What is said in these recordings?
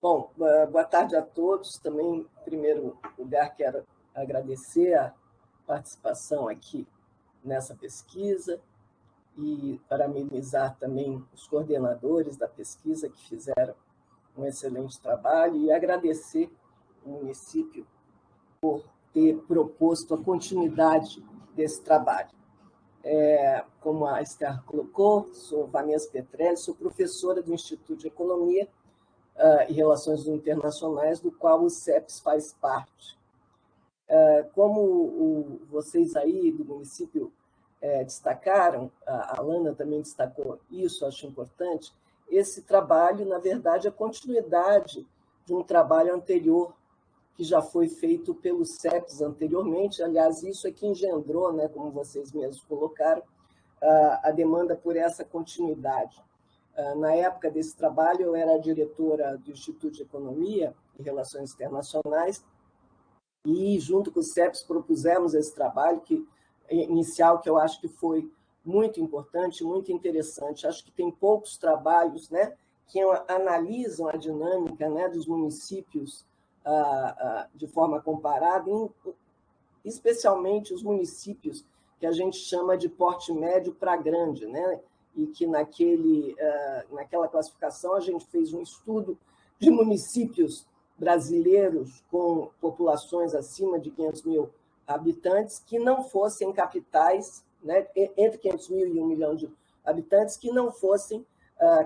Bom, boa tarde a todos. Também, em primeiro lugar, quero agradecer a participação aqui nessa pesquisa e parabenizar também os coordenadores da pesquisa que fizeram um excelente trabalho e agradecer o município por ter proposto a continuidade desse trabalho. Como a Esther colocou, sou Vanessa Petrelli, sou professora do Instituto de Economia e Relações Internacionais, do qual o CEPES faz parte. Como vocês aí do município destacaram, a Alana também destacou isso, acho importante, esse trabalho, na verdade, é a continuidade de um trabalho anterior que já foi feito pelo CEPES anteriormente. Aliás, isso é que engendrou, né, como vocês mesmos colocaram, a demanda por essa continuidade. Na época desse trabalho, eu era diretora do Instituto de Economia e Relações Internacionais e, junto com o CEPES, propusemos esse trabalho inicial, que eu acho que foi muito importante, muito interessante. Acho que tem poucos trabalhos, né, que analisam a dinâmica, né, dos municípios de forma comparada, especialmente os municípios que a gente chama de porte médio para grande, né? E que naquela classificação a gente fez um estudo de municípios brasileiros com populações acima de 500 mil habitantes que não fossem capitais, né? Entre 500 mil e 1 milhão de habitantes, que não fossem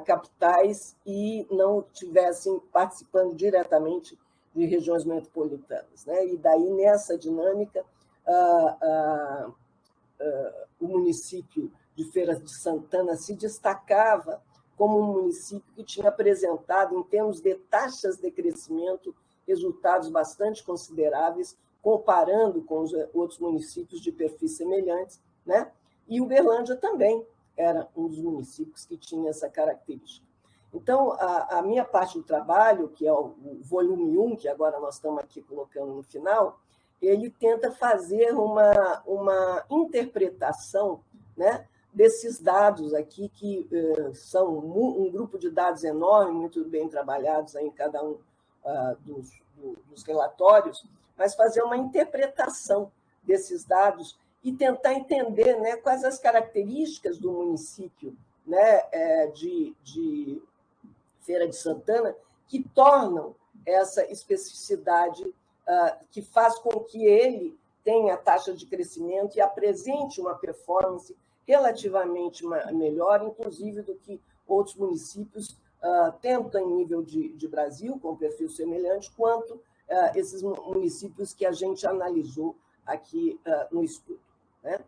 capitais e não estivessem participando diretamente de regiões metropolitanas, né? E daí, nessa dinâmica, o município de Feira de Santana se destacava como um município que tinha apresentado, em termos de taxas de crescimento, resultados bastante consideráveis, comparando com os outros municípios de perfis semelhantes, né? E Uberlândia também era um dos municípios que tinha essa característica. Então, a minha parte do trabalho, que é o volume 1, que agora nós estamos aqui colocando no final, ele tenta fazer uma interpretação, né, desses dados aqui, que são um grupo de dados enorme, muito bem trabalhados aí em cada um dos relatórios, mas fazer uma interpretação desses dados e tentar entender, né, quais as características do município, né, de Feira de Santana, que tornam essa especificidade, que faz com que ele tenha taxa de crescimento e apresente uma performance relativamente melhor, inclusive, do que outros municípios, tanto em nível de Brasil, com perfil semelhante, quanto esses municípios que a gente analisou aqui no estudo, né?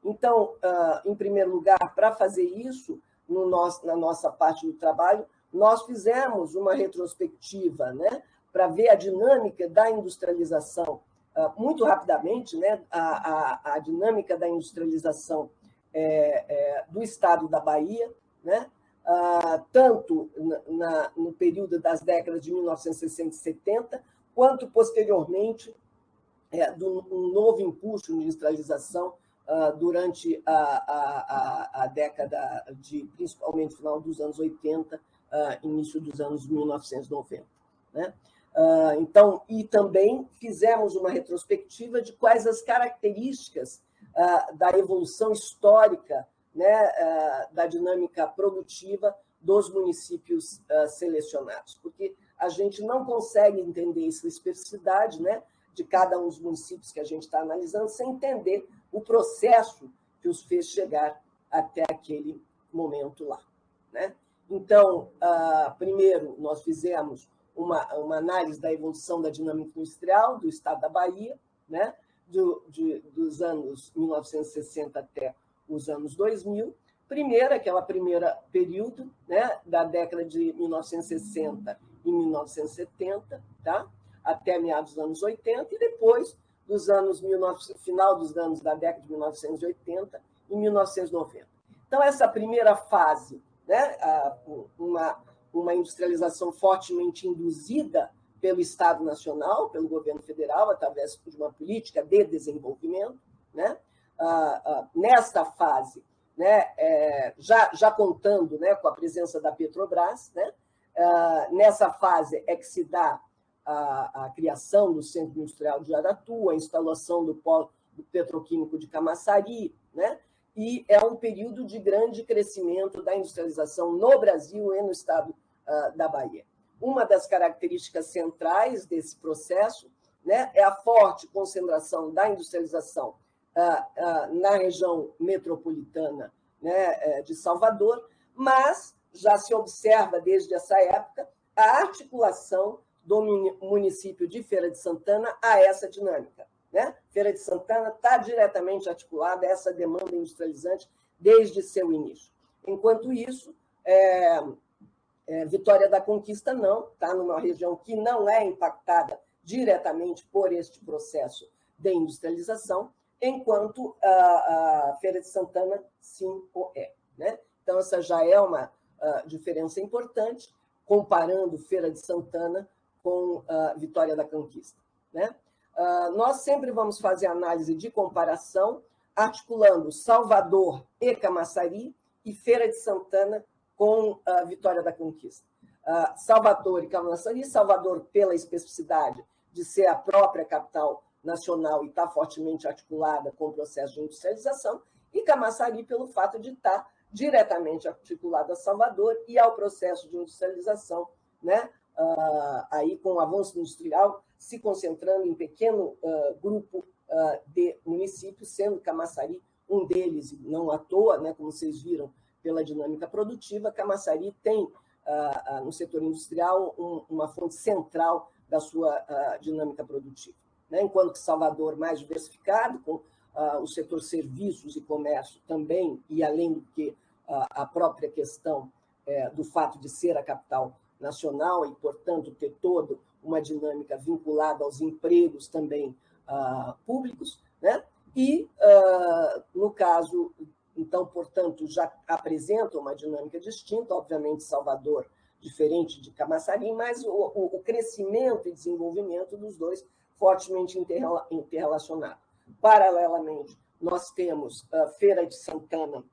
Então, em primeiro lugar, para fazer isso, na nossa parte do trabalho, nós fizemos uma retrospectiva, né, para ver a dinâmica da industrialização muito rapidamente, né, a dinâmica da industrialização do estado da Bahia, né, tanto no período das décadas de 1960 e 70, quanto posteriormente do novo impulso de industrialização durante a década principalmente final dos anos 80, início dos anos 1990, né? Então, e também fizemos uma retrospectiva de quais as características da evolução histórica, né, da dinâmica produtiva dos municípios selecionados, porque a gente não consegue entender essa especificidade, né, de cada um dos municípios que a gente está analisando sem entender o processo que os fez chegar até aquele momento lá, né? Então, primeiro, nós fizemos uma análise da evolução da dinâmica industrial do estado da Bahia, né? Dos anos 1960 até os anos 2000. Primeiro, aquela primeira período, né? Da década de 1960 e 1970, tá? Até meados dos anos 80, e depois final dos anos da década de 1980 e 1990. Então, essa primeira fase, né, uma industrialização fortemente induzida pelo Estado Nacional, pelo governo federal, através de uma política de desenvolvimento, né? Nesta fase, né, já contando, né, com a presença da Petrobras, né, Nessa fase é que se dá a criação do Centro Industrial de Aratu, a instalação do polo petroquímico de Camaçari, né? E é um período de grande crescimento da industrialização no Brasil e no estado da Bahia. Uma das características centrais desse processo, né, é a forte concentração da industrialização na região metropolitana, né, de Salvador, mas já se observa desde essa época a articulação do município de Feira de Santana a essa dinâmica, né? Feira de Santana está diretamente articulada a essa demanda industrializante desde seu início. Enquanto isso, Vitória da Conquista não, está numa região que não é impactada diretamente por este processo de industrialização, enquanto a Feira de Santana sim o é, né? Então, essa já é uma diferença importante, comparando Feira de Santana com Vitória da Conquista, né? Nós sempre vamos fazer análise de comparação, articulando Salvador e Camaçari e Feira de Santana com Vitória da Conquista. Salvador e Camaçari, Salvador pela especificidade de ser a própria capital nacional e estar fortemente articulada com o processo de industrialização, e Camaçari pelo fato de estar diretamente articulada a Salvador e ao processo de industrialização, né? Aí com o avanço industrial se concentrando em pequeno grupo de municípios, sendo Camaçari um deles, não à toa, né? Como vocês viram pela dinâmica produtiva, Camaçari tem no setor industrial uma fonte central da sua dinâmica produtiva, né? Enquanto que Salvador mais diversificado, com o setor serviços e comércio também, e além do que a própria questão do fato de ser a capital nacional e, portanto, ter toda uma dinâmica vinculada aos empregos também públicos, né? E, no caso, então, portanto, já apresenta uma dinâmica distinta, obviamente, Salvador diferente de Camaçari, mas o crescimento e desenvolvimento dos dois fortemente interrelacionado. Paralelamente, nós temos Feira de Santana,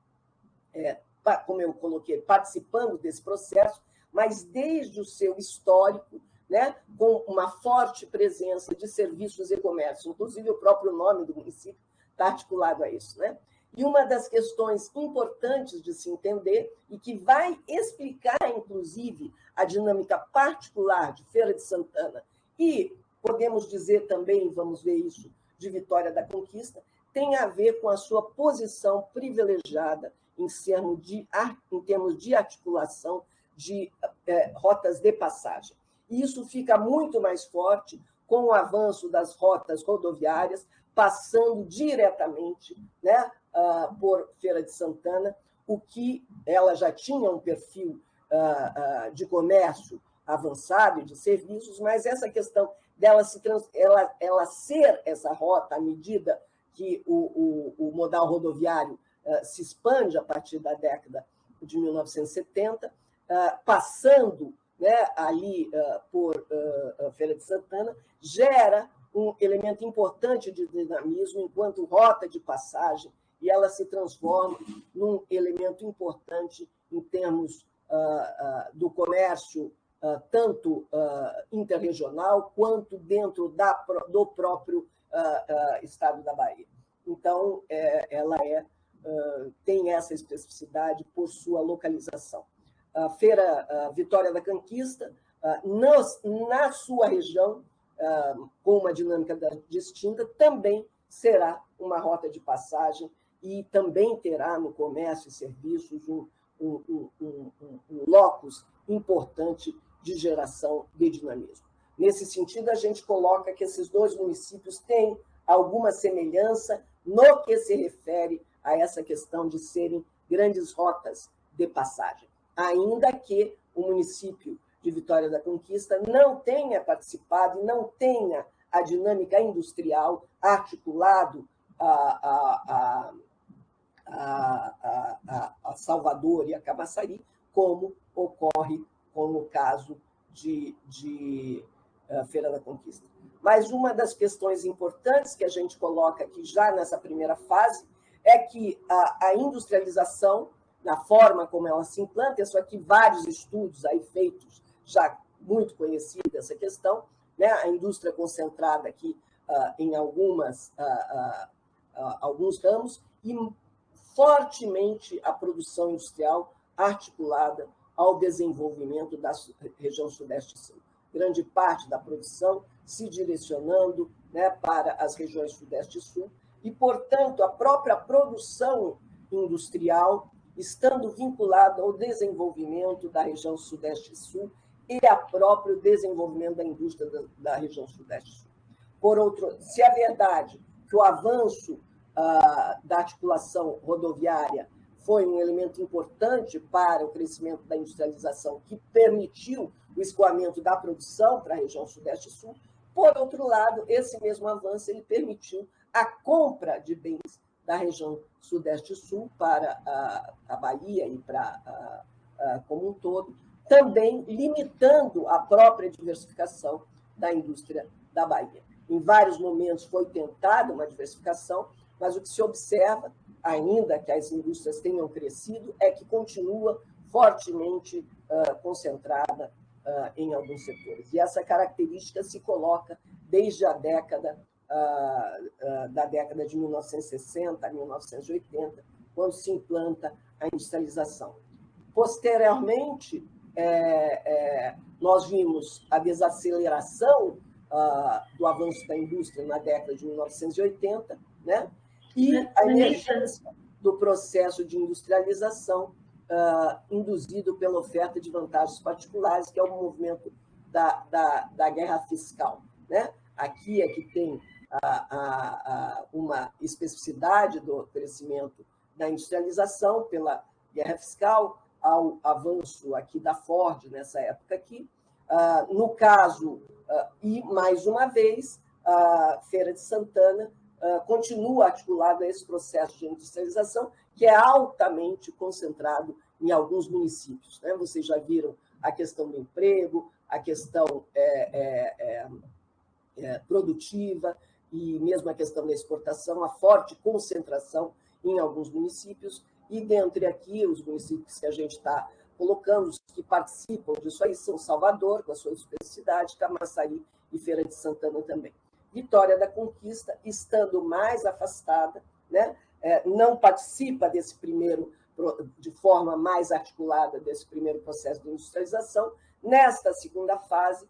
como eu coloquei, participando desse processo, mas desde o seu histórico, né, com uma forte presença de serviços e comércio, inclusive o próprio nome do município está articulado a isso, né? E uma das questões importantes de se entender e que vai explicar, inclusive, a dinâmica particular de Feira de Santana e, podemos dizer também, vamos ver isso, de Vitória da Conquista, tem a ver com a sua posição privilegiada em termos de articulação de rotas de passagem. E isso fica muito mais forte com o avanço das rotas rodoviárias, passando diretamente, né, por Feira de Santana, o que ela já tinha um perfil de comércio avançado e de serviços, mas essa questão dela ela ser essa rota à medida que o modal rodoviário se expande a partir da década de 1970, passando, né, ali por Feira de Santana, gera um elemento importante de dinamismo enquanto rota de passagem, e ela se transforma num elemento importante em termos do comércio, tanto interregional quanto dentro do próprio estado da Bahia. Então, ela tem essa especificidade por sua localização. A Feira Vitória da Conquista, na sua região, com uma dinâmica distinta, também será uma rota de passagem e também terá no comércio e serviços um locus importante de geração de dinamismo. Nesse sentido, a gente coloca que esses dois municípios têm alguma semelhança no que se refere a essa questão de serem grandes rotas de passagem, ainda que o município de Vitória da Conquista não tenha participado e não tenha a dinâmica industrial articulado a Salvador e a Camaçari, como ocorre com o caso de Feira da Conquista. Mas uma das questões importantes que a gente coloca aqui já nessa primeira fase é que a industrialização, na forma como ela se implanta, isso aqui vários estudos aí feitos já muito conhecida essa questão, né? A indústria concentrada aqui em alguns ramos e fortemente a produção industrial articulada ao desenvolvimento da região Sudeste e Sul. Grande parte da produção se direcionando, né, para as regiões Sudeste e Sul, e, portanto, a própria produção industrial estando vinculada ao desenvolvimento da região Sudeste e Sul e ao próprio desenvolvimento da indústria da região Sudeste e Sul. Por outro, se é verdade que o avanço da articulação rodoviária foi um elemento importante para o crescimento da industrialização, que permitiu o escoamento da produção para a região Sudeste e Sul, por outro lado, esse mesmo avanço ele permitiu a compra de bens da região Sudeste e Sul para a Bahia e para como um todo, também limitando a própria diversificação da indústria da Bahia. Em vários momentos foi tentada uma diversificação, mas o que se observa, ainda que as indústrias tenham crescido, é que continua fortemente concentrada em alguns setores. E essa característica se coloca desde a década de 1960 a 1980, quando se implanta a industrialização. Posteriormente, nós vimos a desaceleração do avanço da indústria na década de 1980, né? E a emergência do processo de industrialização induzido pela oferta de vantagens particulares, que é o movimento da guerra fiscal, né? Aqui é que tem uma especificidade do crescimento da industrialização pela guerra fiscal, ao avanço aqui da Ford nessa época aqui. No caso, e mais uma vez, a Feira de Santana continua articulado a esse processo de industrialização, que é altamente concentrado em alguns municípios, né? Vocês já viram a questão do emprego, a questão produtiva e mesmo a questão da exportação, a forte concentração em alguns municípios, e dentre aqui os municípios que a gente está colocando, os que participam disso aí são Salvador, com a sua especificidade, Camaçari e Feira de Santana também. Vitória da Conquista, estando mais afastada, né? Não participa desse primeiro, de forma mais articulada, desse primeiro processo de industrialização. Nesta segunda fase,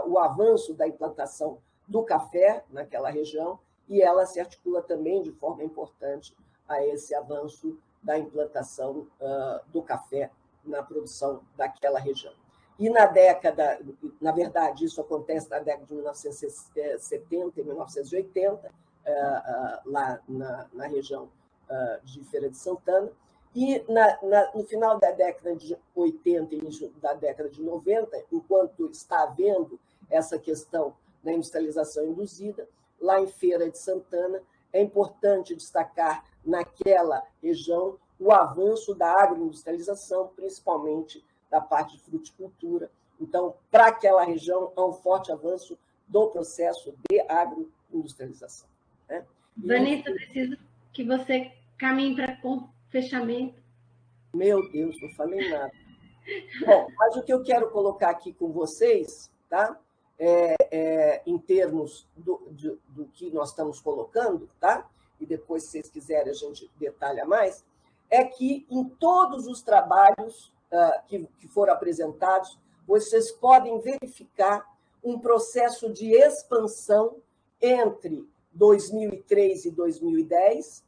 o avanço da implantação do café naquela região, e ela se articula também de forma importante a esse avanço da implantação do café na produção daquela região. E na verdade, isso acontece na década de 1970 e 1980, lá na região de Feira de Santana, e no final da década de 80 e início da década de 90, enquanto está havendo essa questão da industrialização induzida, lá em Feira de Santana, é importante destacar naquela região o avanço da agroindustrialização, principalmente da parte de fruticultura. Então, para aquela região, há um forte avanço do processo de agroindustrialização, né? Vanessa, preciso que você caminhe para o fechamento. Meu Deus, não falei nada. Bom, mas o que eu quero colocar aqui com vocês, tá? Em termos do que nós estamos colocando, tá? E depois, se vocês quiserem, a gente detalha mais, é que em todos os trabalhos que foram apresentados, vocês podem verificar um processo de expansão entre 2003 e 2010,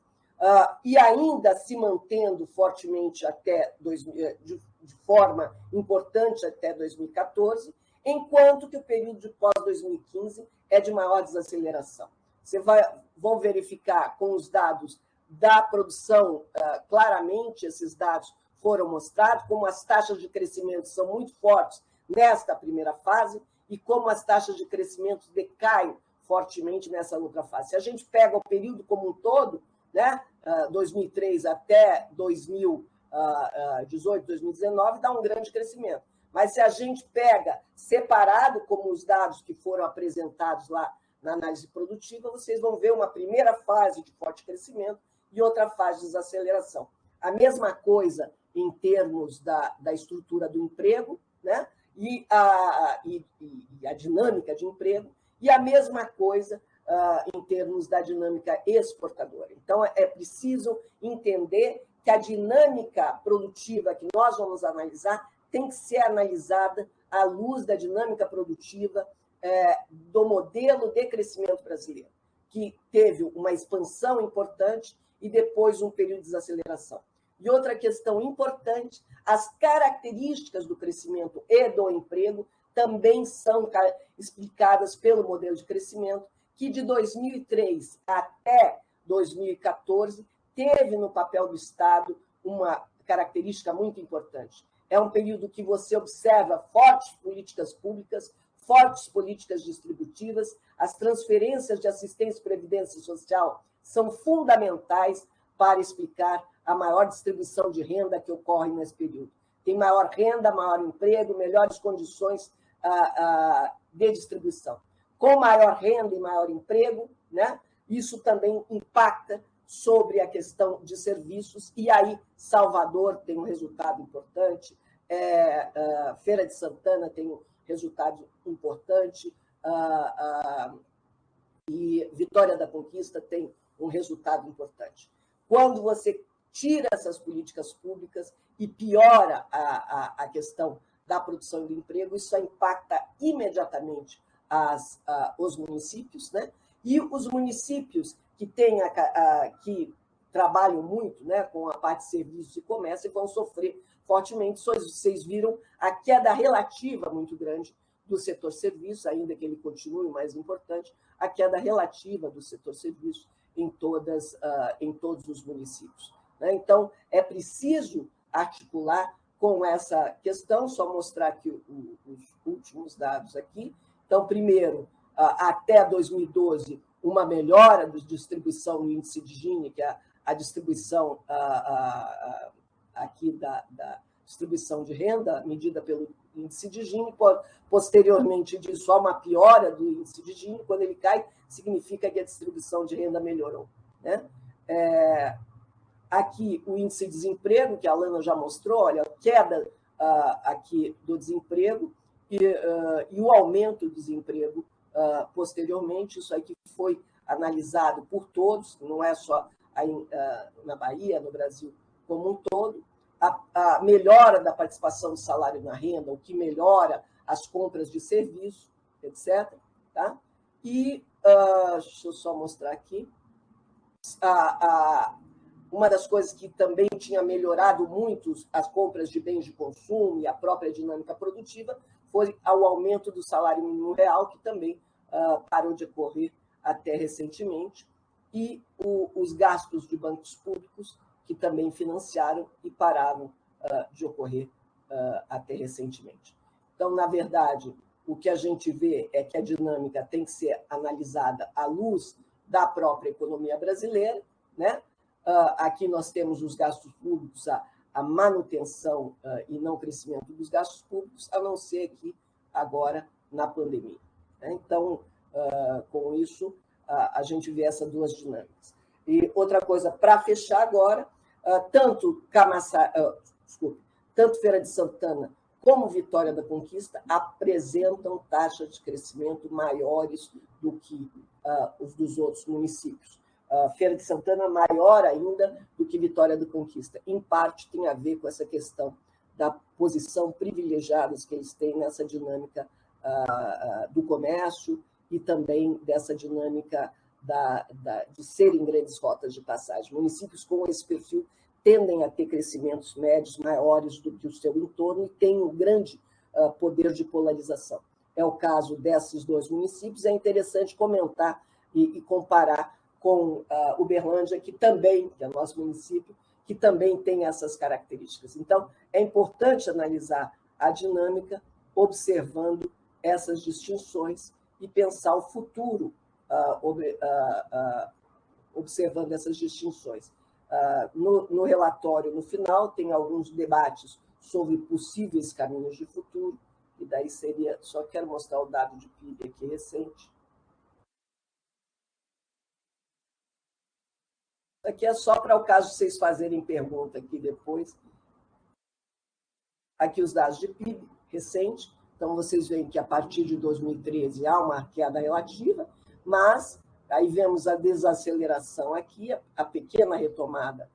e ainda se mantendo fortemente de forma importante até 2014, enquanto que o período de pós-2015 é de maior desaceleração. Vocês vão verificar com os dados da produção, claramente esses dados foram mostrados, como as taxas de crescimento são muito fortes nesta primeira fase e como as taxas de crescimento decaem fortemente nessa outra fase. Se a gente pega o período como um todo, né, 2003 até 2018, 2019, dá um grande crescimento. Mas se a gente pega separado, como os dados que foram apresentados lá na análise produtiva, vocês vão ver uma primeira fase de forte crescimento e outra fase de desaceleração. A mesma coisa em termos da estrutura do emprego, né? e a dinâmica de emprego, e a mesma coisa em termos da dinâmica exportadora. Então, é preciso entender que a dinâmica produtiva que nós vamos analisar tem que ser analisada à luz da dinâmica produtiva do modelo de crescimento brasileiro, que teve uma expansão importante e depois um período de desaceleração. E outra questão importante, as características do crescimento e do emprego também são explicadas pelo modelo de crescimento, que de 2003 até 2014 teve no papel do Estado uma característica muito importante. É um período que você observa fortes políticas públicas, fortes políticas distributivas, as transferências de assistência e previdência social são fundamentais para explicar a maior distribuição de renda que ocorre nesse período. Tem maior renda, maior emprego, melhores condições de distribuição. Com maior renda e maior emprego, né, isso também impacta sobre a questão de serviços, e aí Salvador tem um resultado importante, Feira de Santana tem um resultado importante, e Vitória da Conquista tem um resultado importante. Quando você tira essas políticas públicas e piora a questão da produção e do emprego, isso impacta imediatamente os municípios, né? E os municípios que trabalham muito, né, com a parte de serviços e comércio vão sofrer fortemente. Vocês viram a queda relativa muito grande do setor serviços, ainda que ele continue mais importante, a queda relativa do setor serviços em todos os municípios, né? Então, é preciso articular com essa questão, só mostrar aqui os últimos dados aqui. Então, primeiro, até 2012, uma melhora da distribuição no índice de Gini, que é a distribuição aqui da distribuição de renda, medida pelo índice de Gini. Posteriormente disso, há uma piora do índice de Gini. Quando ele cai, significa que a distribuição de renda melhorou, né? Aqui o índice de desemprego, que a Alana já mostrou, olha, queda aqui do desemprego e o aumento do desemprego posteriormente. Isso aqui foi analisado por todos, não é só aí, na Bahia, no Brasil como um todo. A melhora da participação do salário na renda, o que melhora as compras de serviço, etc. Tá? E deixa eu só mostrar aqui. Uma das coisas que também tinha melhorado muito as compras de bens de consumo e a própria dinâmica produtiva foi o aumento do salário mínimo real, que também parou de ocorrer até recentemente, e os gastos de bancos públicos, que também financiaram e pararam de ocorrer até recentemente. Então, na verdade, o que a gente vê é que a dinâmica tem que ser analisada à luz da própria economia brasileira, né? Aqui nós temos os gastos públicos, a manutenção e não crescimento dos gastos públicos, a não ser aqui agora na pandemia, né? Então, com isso, a gente vê essas duas dinâmicas. E outra coisa, para fechar agora, tanto Feira de Santana como Vitória da Conquista apresentam taxas de crescimento maiores do que os dos outros municípios. Feira de Santana maior ainda do que Vitória da Conquista. Em parte tem a ver com essa questão da posição privilegiada que eles têm nessa dinâmica do comércio e também dessa dinâmica de serem grandes rotas de passagem. Municípios com esse perfil tendem a ter crescimentos médios maiores do que o seu entorno e têm um grande poder de polarização. É o caso desses dois municípios. É interessante comentar e comparar com Uberlândia, que é nosso município, que também tem essas características. Então, é importante analisar a dinâmica, observando essas distinções e pensar o futuro, observando essas distinções. No relatório, no final, tem alguns debates sobre possíveis caminhos de futuro, e daí seria... Só quero mostrar o dado de PIB aqui recente. Aqui é só para o caso de vocês fazerem pergunta aqui depois. Aqui os dados de PIB recente. Então, vocês veem que a partir de 2013 há uma queda relativa, mas aí vemos a desaceleração aqui, a pequena retomada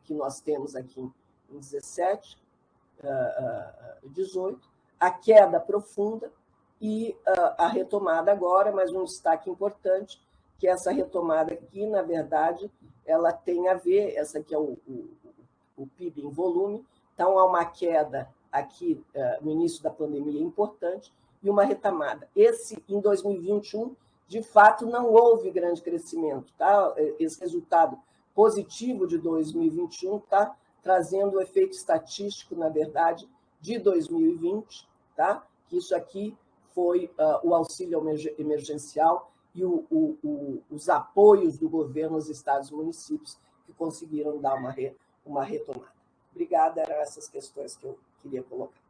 que nós temos aqui em 17, 18, a queda profunda e a retomada agora, mas um destaque importante, que essa retomada aqui, na verdade, ela tem a ver, essa aqui é o PIB em volume, então há uma queda aqui no início da pandemia importante e uma retomada. Em 2021, de fato, não houve grande crescimento. Tá? Esse resultado positivo de 2021 está trazendo o efeito estatístico, na verdade, de 2020, tá? Que isso aqui foi o auxílio emergencial e os apoios do governo aos estados e municípios que conseguiram dar uma retomada. Obrigada, eram essas questões que eu queria colocar.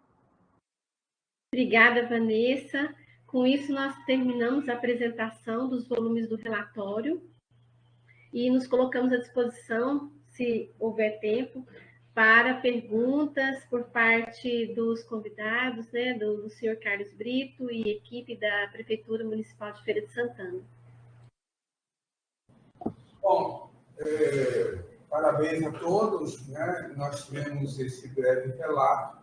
Obrigada, Vanessa. Com isso, nós terminamos a apresentação dos volumes do relatório e nos colocamos à disposição, se houver tempo, para perguntas por parte dos convidados, né, do senhor Carlos Brito e equipe da Prefeitura Municipal de Feira de Santana. Bom, parabéns a todos, né? Nós tivemos esse breve relato,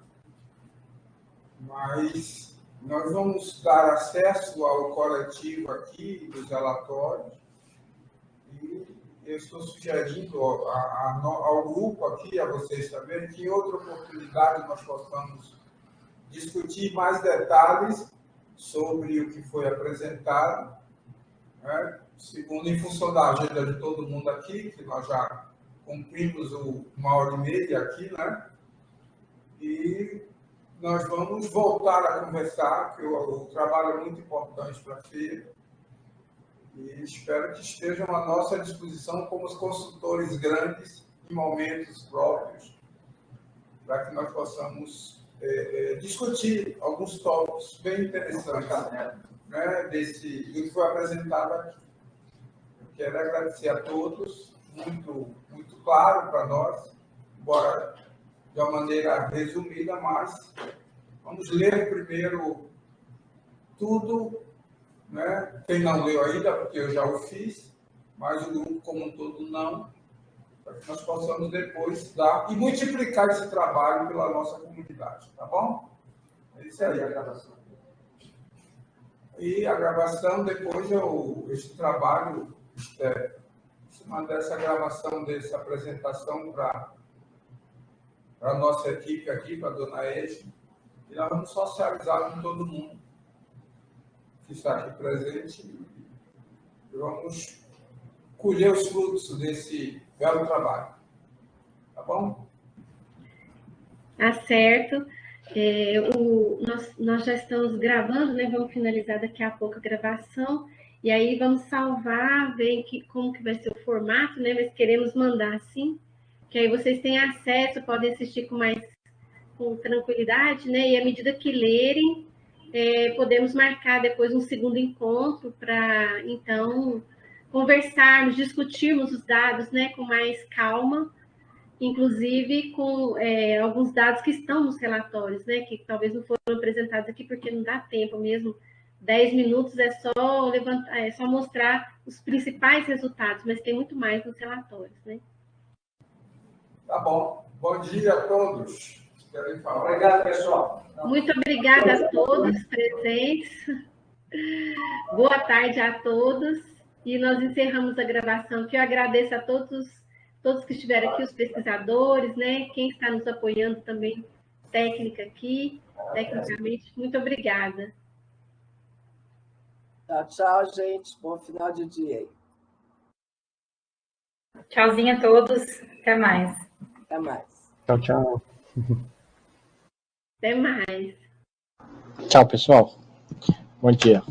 mas nós vamos dar acesso ao coletivo aqui dos relatórios e eu estou sugerindo ao grupo aqui, a vocês também, que em outra oportunidade nós possamos discutir mais detalhes sobre o que foi apresentado, né? Segundo, em função da agenda de todo mundo aqui, que nós já cumprimos 1h30 aqui, né? E nós vamos voltar a conversar, que o trabalho é muito importante para a feira, e espero que estejam à nossa disposição como os consultores grandes em momentos próprios, para que nós possamos discutir alguns tópicos bem interessantes, né, do que foi apresentado aqui. Eu quero agradecer a todos, muito, muito claro para nós, embora de uma maneira resumida, mas vamos ler primeiro tudo, né? Quem não leu ainda, porque eu já o fiz, mas o grupo como um todo não, para que nós possamos depois dar e multiplicar esse trabalho pela nossa comunidade, tá bom? É isso aí, a gravação. E a gravação, depois esse trabalho, se mandar essa gravação dessa apresentação para a nossa equipe aqui, para a dona Ege, e nós vamos socializar com todo mundo que está aqui presente e vamos colher os frutos desse belo trabalho. Tá bom? Tá certo. Nós já estamos gravando, né? Vamos finalizar daqui a pouco a gravação. E aí vamos salvar, ver como que vai ser o formato, né? Mas queremos mandar assim, que aí vocês têm acesso, podem assistir com tranquilidade, né? E à medida que lerem, podemos marcar depois um segundo encontro para, então, conversarmos, discutirmos os dados, né, com mais calma, inclusive com alguns dados que estão nos relatórios, né, que talvez não foram apresentados aqui porque não dá tempo mesmo. 10 minutos é só mostrar os principais resultados, mas tem muito mais nos relatórios, né? Tá bom. Bom dia a todos. Querem falar? Obrigado, pessoal. Muito obrigada a todos presentes. Boa tarde a todos. E nós encerramos a gravação, que eu agradeço a todos que estiveram aqui, os pesquisadores, né? Quem está nos apoiando também, tecnicamente. Muito obrigada. Tchau, gente. Bom final de dia aí. Tchauzinho a todos. Até mais. Até mais. Tchau, tchau. Até mais. Tchau, pessoal. Bom dia.